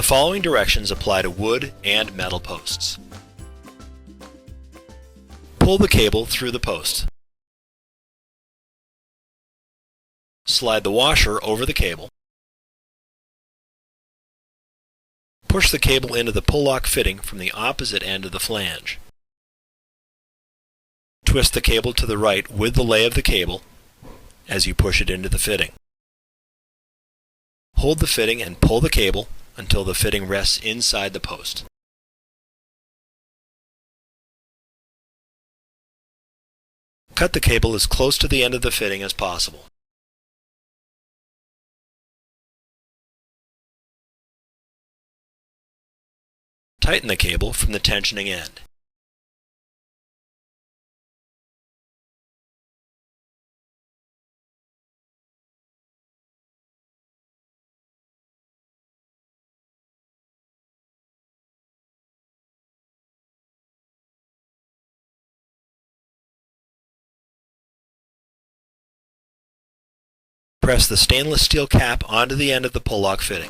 The following directions apply to wood and metal posts. Pull the cable through the post. Slide the washer over the cable. Push the cable into the pull-lock fitting from the opposite end of the flange. Twist the cable to the right with the lay of the cable as you push it into the fitting. Hold the fitting and pull the cable until the fitting rests inside the post. Cut the cable as close to the end of the fitting as possible. Tighten the cable from the tensioning end. Press the stainless steel cap onto the end of the pull-lock fitting.